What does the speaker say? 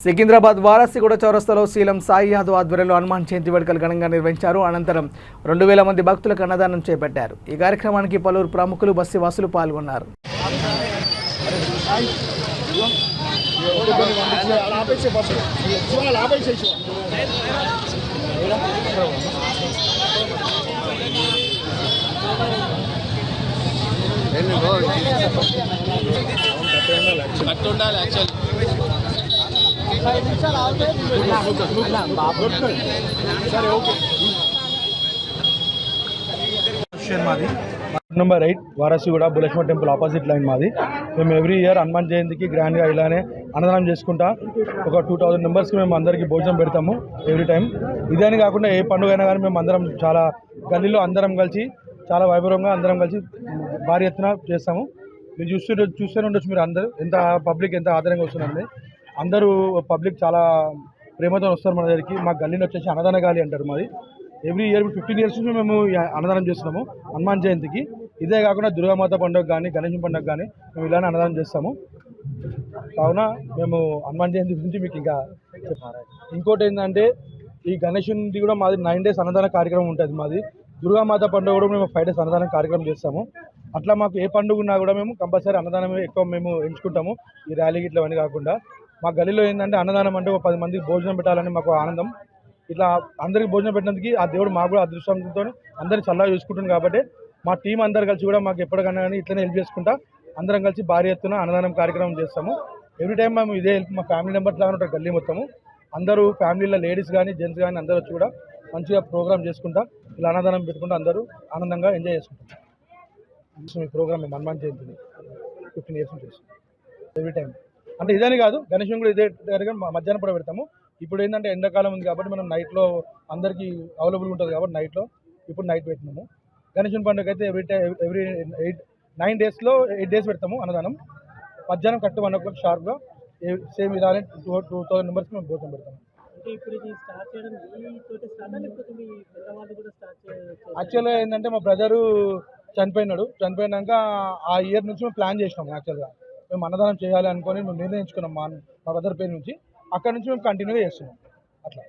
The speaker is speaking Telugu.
సికింద్రాబాద్ వారాసిగూడ చౌరస్తాలో సీఎం సాయి యాదవ్ ఆధ్వర్యంలో హనుమాన్ జయంతి వేడుకలు ఘనంగా నిర్వహించారు. అనంతరం 2000 మంది భక్తులకు అన్నదానం చేపట్టారు. ఈ కార్యక్రమానికి పలువురు ప్రముఖులు బస్సువాసులు పాల్గొన్నారు. మాది నెంబర్ 8 వారాసిగూడ బులక్ష్మ టెంపుల్ ఆపోజిట్ లైన్ మాది. మేము ఎవ్రీ ఇయర్ హనుమాన్ జయంతికి గ్రాండ్గా ఇలానే అన్నదానం చేసుకుంటా ఒక 2000 మెంబర్స్కి మేము అందరికీ భోజనం పెడతాము ఎవ్రీ టైం. ఇదని కాకుండా ఏ పండుగ అయినా కానీ మేము అందరం చాలా గల్లీలో అందరం కలిసి చాలా వైభవంగా అందరం కలిసి భారీ ఎత్తున చేస్తాము. మీరు చూస్తూనే ఉండొచ్చు, మీరు అందరూ ఎంత పబ్లిక్ ఎంత ఆదరంగా వస్తున్నారండి. అందరూ పబ్లిక్ చాలా ప్రేమతో వస్తారు మన దగ్గరికి. మా గల్లీని వచ్చేసి అన్నదాన గాలి అంటారు మాది. ఎవ్రీ ఇయర్ 15 ఇయర్స్ నుంచి మేము అన్నదానం చేస్తున్నాము హనుమాన్ జయంతికి. ఇదే కాకుండా దుర్గామాత పండుగ కానీ గణేశం పండుగ కానీ మేము ఇలానే అన్నదానం చేస్తాము. కావున మేము హనుమాన్ జయంతి గురించి మీకు ఇంకా చెప్పాలి. ఇంకోటి ఏంటంటే ఈ గణేశునిది కూడా మాది 9 days అన్నదాన కార్యక్రమం ఉంటుంది మాది. దుర్గామాత పండుగ కూడా మేము 5 days అన్నదానం కార్యక్రమం చేస్తాము. అట్లా మాకు ఏ పండుగ ఉన్నా కూడా మేము కంపల్సరీ అన్నదానం ఎక్కువ మేము ఎంచుకుంటాము. ఈ ర్యాలీ ఇట్లా అవన్నీ కాకుండా మా గల్లీలో ఏంటంటే అన్నదానం అంటే ఒక 10 మందికి భోజనం పెట్టాలని మాకు ఆనందం. ఇట్లా అందరికి భోజనం పెట్టినందుకు ఆ దేవుడు మాకు కూడా అదృష్టంతో అందరినీ చల్లగా చూసుకుంటుంది. కాబట్టి మా టీం అందరు కలిసి కూడా మాకు ఎప్పటికన్నా కానీ ఇట్లనే హెల్ప్ చేసుకుంటా అందరం కలిసి భారీ ఎత్తున అన్నదానం కార్యక్రమం చేస్తాము. ఎవ్రీ టైం మేము ఇదే హెల్ప్ మా ఫ్యామిలీ మెంబర్స్ లాగా ఉంటారు గల్లీ మొత్తము. అందరూ ఫ్యామిలీలో లేడీస్ కానీ జెంట్స్ కానీ అందరూ వచ్చి కూడా మంచిగా ప్రోగ్రామ్ చేసుకుంటా ఇలా అన్నదానం పెట్టుకుంటూ అందరూ ఆనందంగా ఎంజాయ్ చేసుకుంటాం. ఈ ప్రోగ్రామ్ మేము హనుమాన్ జయంతిని 15 years నుంచి చేస్తాం ఎవ్రీ టైం. అంటే ఇదని కాదు, గణేశం కూడా ఇదే దగ్గర మధ్యాహ్నం కూడా పెడతాము. ఇప్పుడు ఏంటంటే ఎండాకాలం ఉంది కాబట్టి మనం నైట్లో అందరికీ అవైలబుల్ ఉంటుంది కాబట్టి నైట్లో ఇప్పుడు నైట్ పెట్టినాము. గణేశం పండుగ అయితే ఎవ్రీ 9 daysలో 8 days పెడతాము అన్నదానం. మధ్యాహ్నం కరెక్ట్ 1 o'clock షార్ప్గా సేమ్ ఇలానే 2000 మెంబర్స్కి మేము భోజనం పెడతాము. యాక్చువల్గా ఏంటంటే మా బ్రదరు చనిపోయినాక ఆ ఇయర్ నుంచి మేము ప్లాన్ చేసినాము. యాక్చువల్గా మేము అన్నదానం చేయాలి అనుకొని మేము నిర్ణయించుకున్నాం మా బ్రదర్ పేరు నుంచి. అక్కడ నుంచి మేము కంటిన్యూగా చేస్తున్నాం అట్లా.